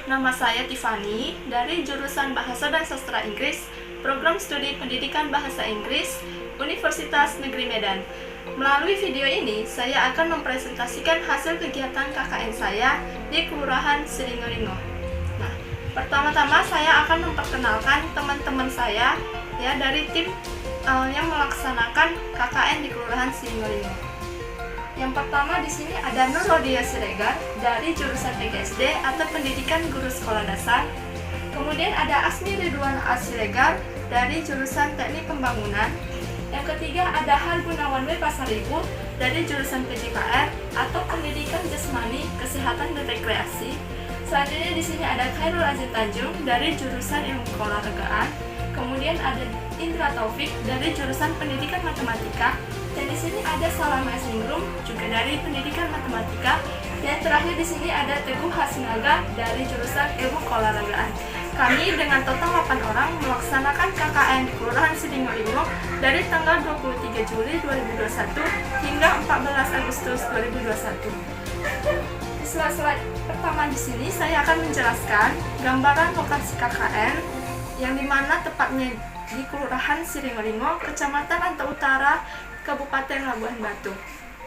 nama saya Tiffany dari jurusan Bahasa dan Sastra Inggris, Program Studi Pendidikan Bahasa Inggris, Universitas Negeri Medan. Melalui video ini, saya akan mempresentasikan hasil kegiatan KKN saya di Kelurahan Siringeringo. Nah, pertama-tama saya akan memperkenalkan teman-teman saya ya dari tim yang melaksanakan KKN di Kelurahan Siringeringo. Yang pertama di sini ada Nur Rodia Siregar dari jurusan PGSD atau Pendidikan Guru Sekolah Dasar. Kemudian ada Asmi Ridwan Siregar dari jurusan Teknik Pembangunan. Yang ketiga ada Har Gunawan W Pasaribu dari jurusan PJKR atau Pendidikan Jasmani, Kesehatan dan Rekreasi. Selanjutnya di sini ada Khairul Azim Tanjung dari jurusan Ilmu Keolahragaan. Kemudian ada Indra Taufik dari jurusan Pendidikan Matematika. Dan di sini ada Salama Esningrum juga dari Pendidikan Matematika. Dan terakhir di sini ada Teguh Hasinaga dari jurusan Ilmu Keolahragaan. Kami dengan total 8 orang melaksanakan KKN di Kelurahan Siringeringo dari tanggal 23 Juli 2021 hingga 14 Agustus 2021. Di slide pertama di sini saya akan menjelaskan gambaran lokasi KKN yang dimana tepatnya di Kelurahan Siringeringo, Kecamatan Rantau Utara, Kabupaten Labuhan Batu.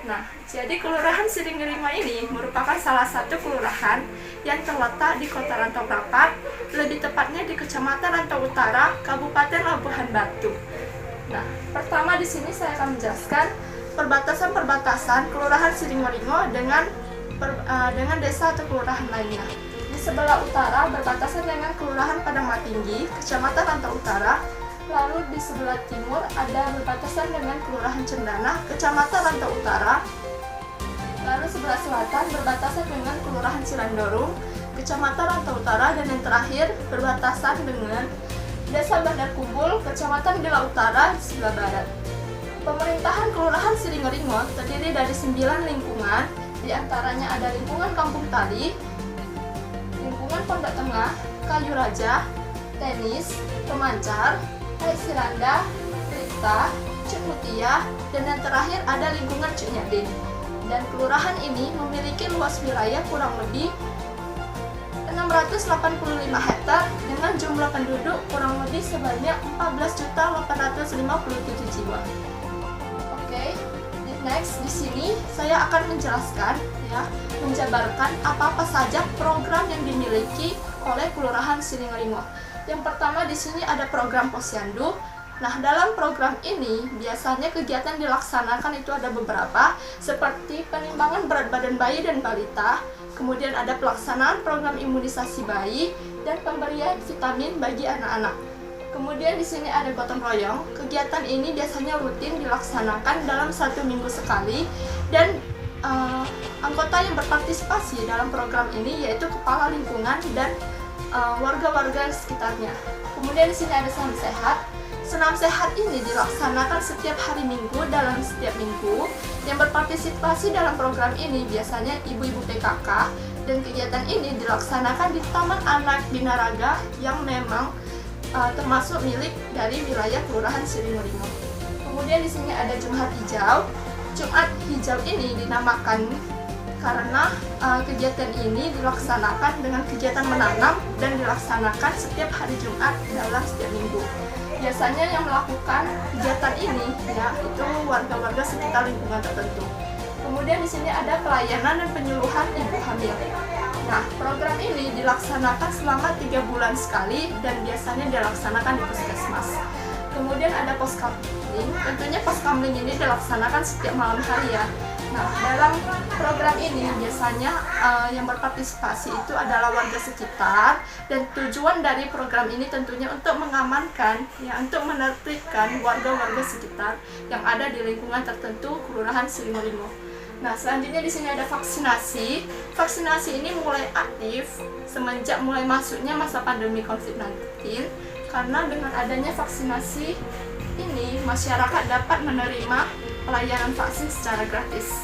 Nah, jadi Kelurahan Siringeringo ini merupakan salah satu kelurahan yang terletak di Kota Rantau Rapat, lebih tepatnya di Kecamatan Rantau Utara, Kabupaten Labuhan Batu. Nah, pertama di sini saya akan menjelaskan perbatasan Kelurahan Siringeringo dengan desa atau kelurahan lainnya. Di sebelah utara berbatasan dengan Kelurahan Padang Tinggi, Kecamatan Rantau Utara. Lalu di sebelah timur ada berbatasan dengan Kelurahan Cendana, Kecamatan Rantau Utara. Lalu sebelah selatan berbatasan dengan Kelurahan Cirandorung, Kecamatan Rantau Utara. Dan yang terakhir berbatasan dengan Desa Bandar Kumbul, Kecamatan Gila Utara di sebelah barat. Pemerintahan Kelurahan Siringeringo terdiri dari 9 lingkungan, di antaranya ada lingkungan Kampung Tali, lingkungan Pondok Tengah, Kayu Raja, Tenis, Pemancar, Siranda, Rita, Cikutia, dan yang terakhir ada lingkungan Cinyadin. Dan kelurahan ini memiliki luas wilayah kurang lebih 685 hektar dengan jumlah penduduk kurang lebih sebanyak 14.857 jiwa. Oke, next di sini saya akan menjelaskan menjabarkan apa-apa saja program yang dimiliki oleh Kelurahan Siringeringo. Yang pertama di sini ada program Posyandu. Nah, dalam program ini biasanya kegiatan dilaksanakan itu ada beberapa, seperti penimbangan berat badan bayi dan balita, kemudian ada pelaksanaan program imunisasi bayi dan pemberian vitamin bagi anak-anak. Kemudian di sini ada gotong royong. Kegiatan ini biasanya rutin dilaksanakan dalam 1 minggu sekali dan anggota yang berpartisipasi dalam program ini yaitu kepala lingkungan dan warga-warga sekitarnya. Kemudian di sini ada senam sehat. Senam sehat ini dilaksanakan setiap hari Minggu dalam setiap minggu. Yang berpartisipasi dalam program ini biasanya ibu-ibu PKK dan kegiatan ini dilaksanakan di Taman Anak Binaraga yang memang termasuk milik dari wilayah Kelurahan Siringeringo. Kemudian di sini ada Jumat Hijau. Jumat Hijau ini dinamakan karena kegiatan ini dilaksanakan dengan kegiatan menanam dan dilaksanakan setiap hari Jumat dalam setiap minggu. Biasanya yang melakukan kegiatan ini itu warga-warga sekitar lingkungan tertentu. Kemudian di sini ada pelayanan dan penyuluhan ibu hamil. Nah, program ini dilaksanakan selama 3 bulan sekali dan biasanya dilaksanakan di puskesmas. Kemudian ada poskamling. Tentunya poskamling ini dilaksanakan setiap malam hari ya. Nah, dalam program ini biasanya yang berpartisipasi itu adalah warga sekitar dan tujuan dari program ini tentunya untuk mengamankan untuk menertibkan warga-warga sekitar yang ada di lingkungan tertentu Kelurahan Siringeringo. Nah, selanjutnya di sini ada vaksinasi. Vaksinasi ini mulai aktif semenjak mulai masuknya masa pandemi COVID-19 karena dengan adanya vaksinasi ini masyarakat dapat menerima pelayanan vaksin secara gratis.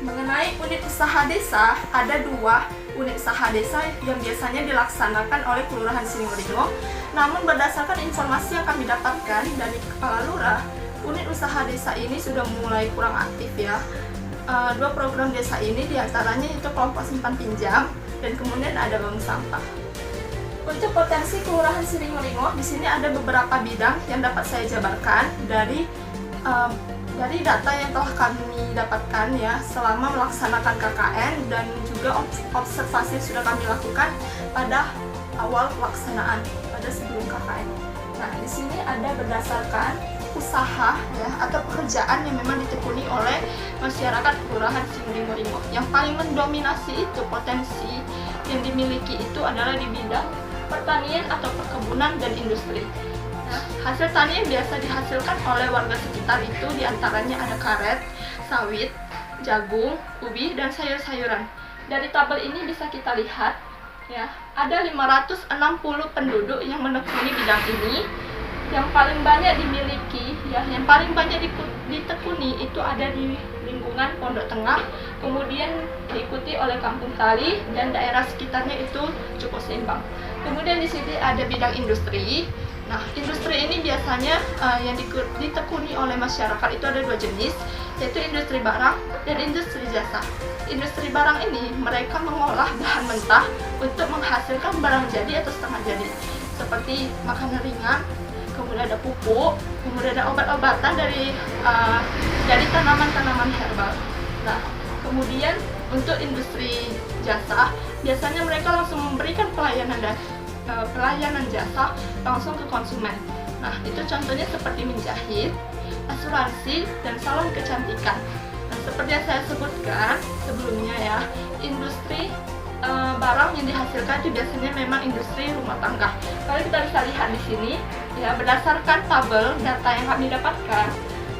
Mengenai unit usaha desa, ada 2 unit usaha desa yang biasanya dilaksanakan oleh Kelurahan Siringeringo. Namun berdasarkan informasi yang kami dapatkan dari Kepala Lurah, unit usaha desa ini sudah mulai kurang aktif ya. dua program desa ini diantaranya itu kelompok simpan pinjam dan kemudian ada bank sampah. Untuk potensi Kelurahan Siringolingo, di sini ada beberapa bidang yang dapat saya jabarkan dari data yang telah kami dapatkan ya selama melaksanakan KKN dan juga observasi yang sudah kami lakukan pada awal pelaksanaan pada sebelum KKN. Nah, di sini ada berdasarkan usaha ya atau pekerjaan yang memang ditekuni oleh masyarakat Kelurahan Siringolingo. Yang paling mendominasi itu potensi yang dimiliki itu adalah di bidang pertanian atau perkebunan dan industri. Nah, hasil tani yang biasa dihasilkan oleh warga sekitar itu diantaranya ada karet, sawit, jagung, ubi, dan sayur-sayuran. Dari tabel ini bisa kita lihat ya, ada 560 penduduk yang menekuni bidang ini. Yang paling banyak dimiliki ya, yang paling banyak ditekuni itu ada di lingkungan Pondok Tengah, kemudian diikuti oleh Kampung Tali dan daerah sekitarnya itu cukup seimbang. Kemudian di sini ada bidang industri. Nah, industri ini biasanya yang ditekuni oleh masyarakat itu ada dua jenis, yaitu industri barang dan industri jasa. Industri barang ini mereka mengolah bahan mentah untuk menghasilkan barang jadi atau setengah jadi, seperti makanan ringan, kemudian ada pupuk, kemudian ada obat-obatan dari tanaman-tanaman herbal. Nah, kemudian untuk industri jasa, biasanya mereka langsung memberikan pelayanan jasa langsung ke konsumen. Nah, itu contohnya seperti menjahit, asuransi, dan salon kecantikan. Nah, seperti yang saya sebutkan sebelumnya ya, industri barang yang dihasilkan itu biasanya memang industri rumah tangga. Kalau kita bisa lihat di sini, ya berdasarkan tabel data yang kami dapatkan,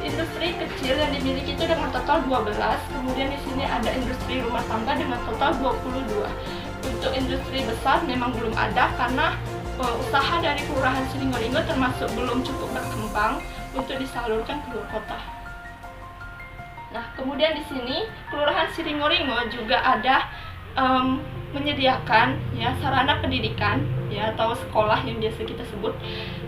industri kecil yang dimiliki itu dengan total 12. Kemudian di sini ada industri rumah tangga dengan total 22. Untuk industri besar memang belum ada karena usaha dari Kelurahan Siringolingo termasuk belum cukup berkembang untuk disalurkan ke luar kota. Nah, kemudian di sini Kelurahan Siringolingo juga ada menyediakan ya sarana pendidikan ya atau sekolah yang biasa kita sebut.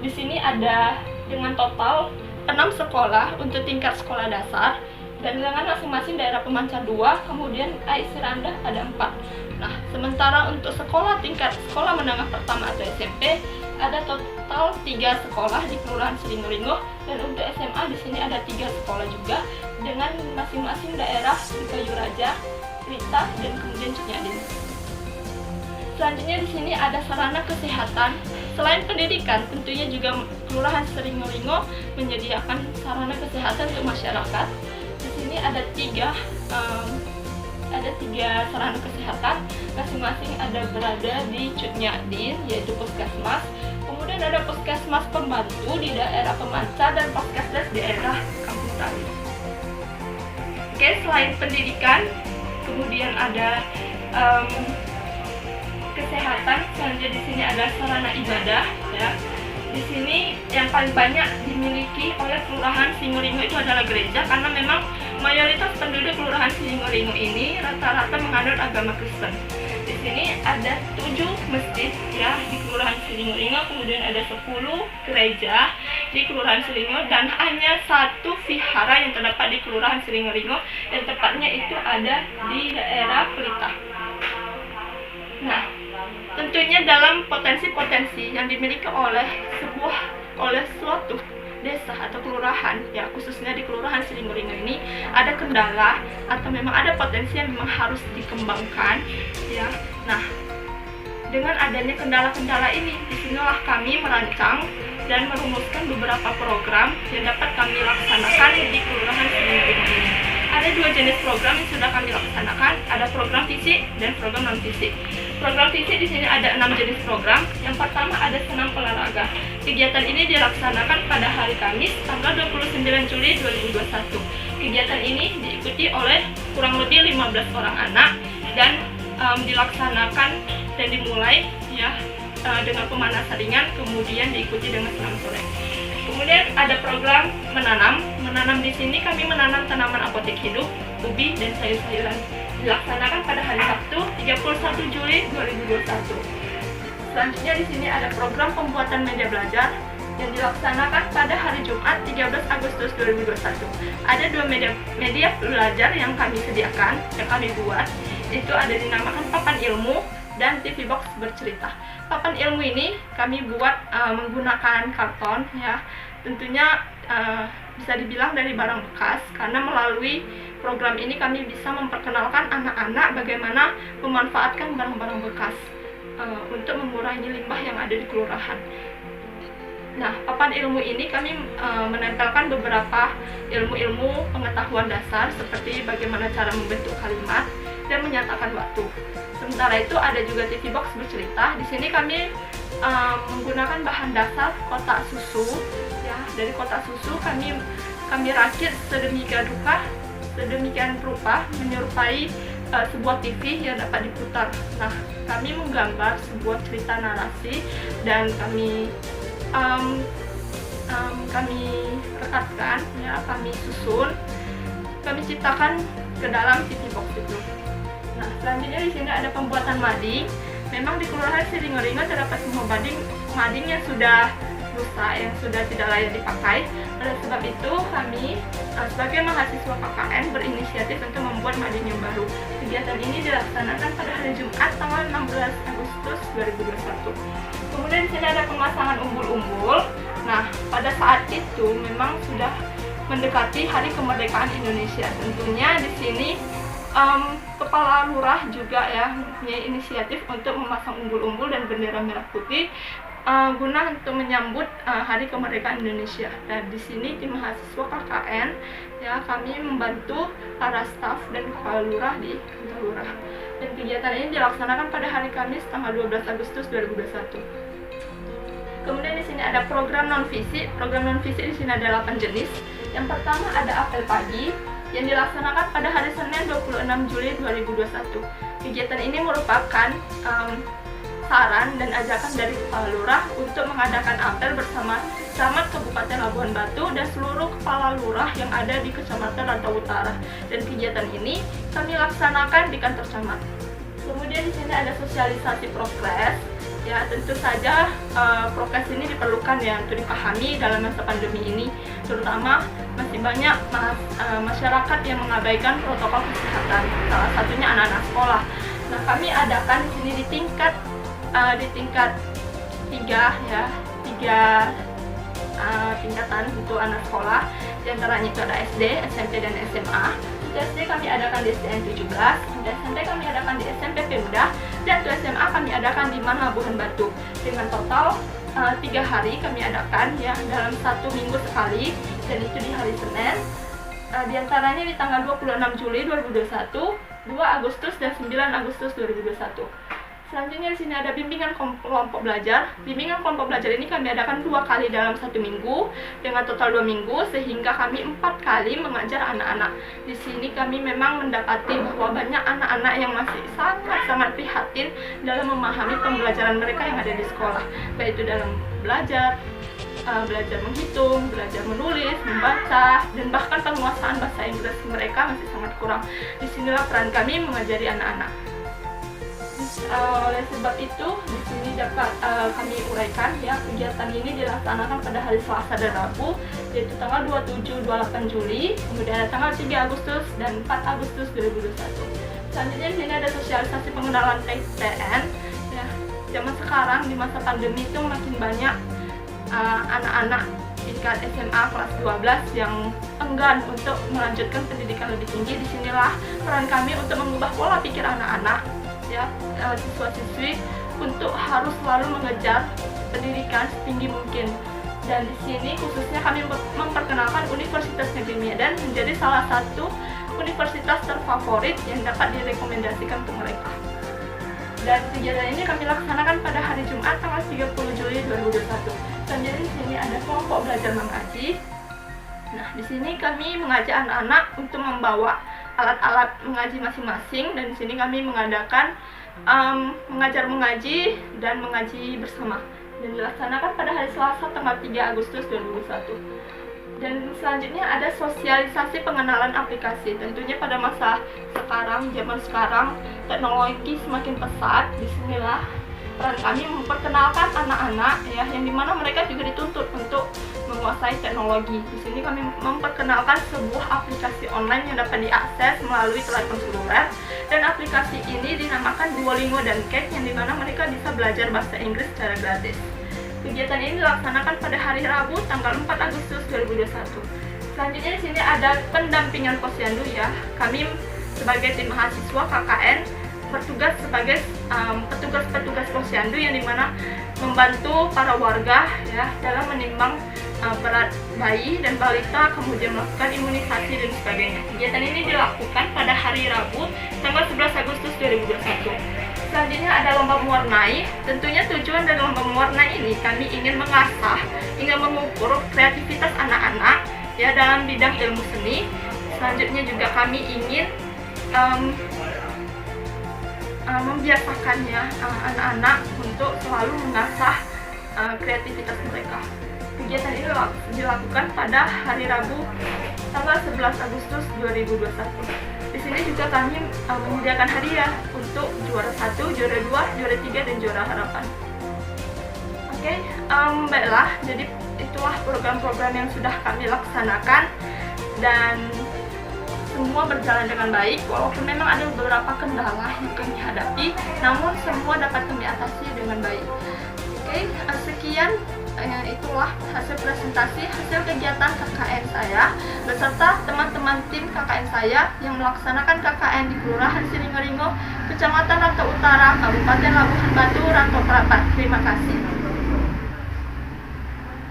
Di sini ada dengan total 6 sekolah untuk tingkat sekolah dasar dan dengan masing-masing daerah pemancar 2, kemudian AIC rendah ada 4. Nah, sementara untuk tingkat sekolah menengah pertama atau SMP ada total 3 sekolah di Kelurahan Siringolingo, dan untuk SMA di sini ada 3 sekolah juga dengan masing-masing daerah di Kayu Raja, Rita, dan kemudian Cunyadin. Selanjutnya di sini ada sarana kesehatan. Selain pendidikan, tentunya juga Kelurahan Siringolingo menyediakan sarana kesehatan untuk masyarakat. Di sini ada tiga sarana kesehatan, masing-masing ada berada di Cunyadin, yaitu puskesmas. Kemudian ada puskesmas pembantu di daerah Pemancar dan puskesmas di daerah Kampung Tali. Oke, selain pendidikan, kemudian ada kesehatan. Selanjutnya di sini ada sarana ibadah ya. Di sini yang paling banyak dimiliki oleh Kelurahan Siringolingo itu adalah gereja, karena memang mayoritas penduduk Kelurahan Siringolingo ini rata-rata menganut agama Kristen. Di sini ada 7 masjid ya di Kelurahan Siringolingo, kemudian ada 10 gereja di Kelurahan Siringolingo, dan hanya 1 vihara yang terdapat di Kelurahan Siringolingo, dan tepatnya itu ada di daerah Pelita. Nah, tentunya dalam potensi-potensi yang dimiliki oleh suatu desa atau kelurahan ya, khususnya di Kelurahan Siringolingo ini ada kendala atau memang ada potensi yang memang harus dikembangkan ya. Nah, dengan adanya kendala-kendala ini, disinilah kami merancang dan merumuskan beberapa program yang dapat kami laksanakan di Kelurahan Siringolingo ini. Ada 2 jenis program yang sudah kami laksanakan, ada program fisik dan program non-fisik. Program fisik di sini ada 6 jenis program. Yang pertama ada senam olahraga. Kegiatan ini dilaksanakan pada hari Kamis, tanggal 29 Juli 2021. Kegiatan ini diikuti oleh kurang lebih 15 orang anak dan dilaksanakan dan dimulai ya dengan pemanasan ringan, kemudian diikuti dengan senam sore. Kemudian ada program menanam. Menanam di sini kami menanam tanaman apotek hidup, ubi, dan sayur-sayuran. Dilaksanakan pada hari Sabtu, 31 Juli 2021. Selanjutnya di sini ada program pembuatan media belajar. yang dilaksanakan pada hari Jumat 13 Agustus 2021. Ada dua media belajar yang kami sediakan, yang kami buat, itu ada dinamakan Papan Ilmu dan TV Box Bercerita. Papan Ilmu ini kami buat menggunakan karton, ya, tentunya bisa dibilang dari barang bekas, karena melalui program ini kami bisa memperkenalkan anak-anak bagaimana memanfaatkan barang-barang bekas untuk mengurangi limbah yang ada di kelurahan. Nah, papan ilmu ini kami menempelkan beberapa ilmu-ilmu pengetahuan dasar seperti bagaimana cara membentuk kalimat dan menyatakan waktu. Sementara itu ada juga TV Box Bercerita. Di sini kami menggunakan bahan dasar kotak susu, ya. Dari kotak susu kami rakit sedemikian rupa menyerupai sebuah TV yang dapat diputar. Nah, kami menggambar sebuah cerita narasi dan kami rekatkan, ya, kami susun, kami ciptakan ke dalam TV box itu. Nah, selanjutnya di sini ada pembuatan mading. Memang di Kelurahan Siringeringa terdapat semua mading yang sudah rusak, yang sudah tidak layak dipakai. Oleh sebab itu, kami sebagai mahasiswa KKN berinisiatif untuk membuat mading yang baru. Kegiatan ini dilaksanakan pada hari Jumat tanggal 16 Agustus 2021. Kemudian di sini ada pemasangan umbul-umbul. Nah, pada saat itu memang sudah mendekati Hari Kemerdekaan Indonesia. Tentunya di sini Kepala Lurah juga, ya, mempunyai inisiatif untuk memasang umbul-umbul dan bendera merah putih guna untuk menyambut Hari Kemerdekaan Indonesia. Dan di sini tim mahasiswa KKN, ya, kami membantu para staf dan kepala lurah di kantor lurah. Dan kegiatan ini dilaksanakan pada hari Kamis tanggal 12 Agustus 2021. Kemudian di sini ada program non-fisik. Program non-fisik di sini ada 8 jenis. Yang pertama ada apel pagi yang dilaksanakan pada hari Senin 26 Juli 2021. Kegiatan ini merupakan saran dan ajakan dari Kepala Lurah untuk mengadakan apel bersama Camat Kabupaten Labuhan Batu dan seluruh Kepala Lurah yang ada di Kecamatan Rantau Utara. Dan kegiatan ini kami laksanakan di kantor camat. Kemudian di sini ada sosialisasi progres. Ya, tentu saja prokes ini diperlukan, ya, untuk dipahami dalam masa pandemi ini, terutama masih banyak masyarakat yang mengabaikan protokol kesehatan, salah satunya anak-anak sekolah. Nah, kami adakan di sini di tingkat 3, ya, 3 tingkatan untuk anak sekolah. Di antaranya itu ada SD, SMP, dan SMA. Untuk SD kami adakan di SDN 17, untuk SMP kami adakan di SMP Pemda, dan untuk SMA kami adakan di Labuhan Batu. Dengan total 3 hari kami adakan, ya, dalam 1 minggu sekali, dan itu di hari Senin. Di antaranya di tanggal 26 Juli 2021, 2 Agustus, dan 9 Agustus 2021. Selanjutnya di sini ada bimbingan kelompok belajar. Bimbingan kelompok belajar ini kami adakan 2 kali dalam 1 minggu dengan total 2 minggu, sehingga kami 4 kali mengajar anak-anak. Di sini kami memang mendapati bahwa banyak anak-anak yang masih sangat prihatin dalam memahami pembelajaran mereka yang ada di sekolah, baik itu dalam belajar menghitung, belajar menulis, membaca, dan bahkan penguasaan bahasa Inggris mereka masih sangat kurang. Disinilah peran kami mengajari anak-anak. Oleh sebab itu, di sini dapat kami uraikan, ya, kegiatan ini dilaksanakan pada hari Selasa dan Rabu, yaitu tanggal 27, 28 Juli, kemudian ada tanggal 3 Agustus dan 4 Agustus 2021. Selanjutnya di sini ada sosialisasi pengenalan PTN. Ya, zaman sekarang di masa pandemi itu makin banyak anak-anak tingkat SMA kelas 12 yang enggan untuk melanjutkan pendidikan lebih tinggi. Disinilah peran kami untuk mengubah pola pikir anak-anak, ya, siswa-siswi untuk harus selalu mengejar pendidikan setinggi mungkin. Dan di sini khususnya kami memperkenalkan Universitas Negeri Medan menjadi salah satu universitas terfavorit yang dapat direkomendasikan untuk mereka. Dan kegiatan ini kami laksanakan pada hari Jumat tanggal 30 Juli 2021. Selanjutnya di sini ada kelompok belajar mengaji. Nah, di sini kami mengajak anak-anak untuk membawa alat-alat mengaji masing-masing, dan di sini kami mengadakan mengajar mengaji dan mengaji bersama, dan dilaksanakan pada hari Selasa tanggal 3 Agustus 2021. Dan selanjutnya ada sosialisasi pengenalan aplikasi. Tentunya pada masa sekarang, zaman sekarang, teknologi semakin pesat. Disinilah peran kami memperkenalkan anak-anak ya, yang dimana mereka juga dituntut untuk menguasai teknologi. Di sini kami memperkenalkan sebuah aplikasi online yang dapat diakses melalui telepon seluler, dan aplikasi ini dinamakan Duolingo dan Cake, yang dimana mereka bisa belajar bahasa Inggris secara gratis. Kegiatan ini dilaksanakan pada hari Rabu tanggal 4 Agustus 2021. Selanjutnya di sini ada pendampingan posyandu ya. Kami sebagai tim mahasiswa KKN bertugas sebagai petugas-petugas posyandu, yang dimana membantu para warga ya dalam menimbang berat bayi dan balita, kemudian melakukan imunisasi dan sebagainya. Kegiatan ini dilakukan pada hari Rabu tanggal 11 Agustus 2021. Selanjutnya ada lomba mewarnai. Tentunya tujuan dari lomba mewarnai ini kami ingin mengasah, ingin mengukur kreativitas anak-anak ya dalam bidang ilmu seni. Selanjutnya juga kami ingin membiasakannya anak-anak untuk selalu mengasah kreativitas mereka. Kegiatan ini dilakukan pada hari Rabu tanggal 11 Agustus 2021. Di sini juga kami menyediakan hadiah untuk juara 1, juara 2, juara 3, dan juara harapan. Oke, baiklah, jadi itulah program-program yang sudah kami laksanakan dan semua berjalan dengan baik, walaupun memang ada beberapa kendala yang kami hadapi, namun semua dapat kami atasi dengan baik. Oke, sekian itulah hasil presentasi hasil kegiatan KKN saya beserta teman-teman tim KKN saya yang melaksanakan KKN di Kelurahan Siringo-Ringo, Kecamatan Rantau Utara, Kabupaten Labuhan Batu, Rantau Prapat. Terima kasih.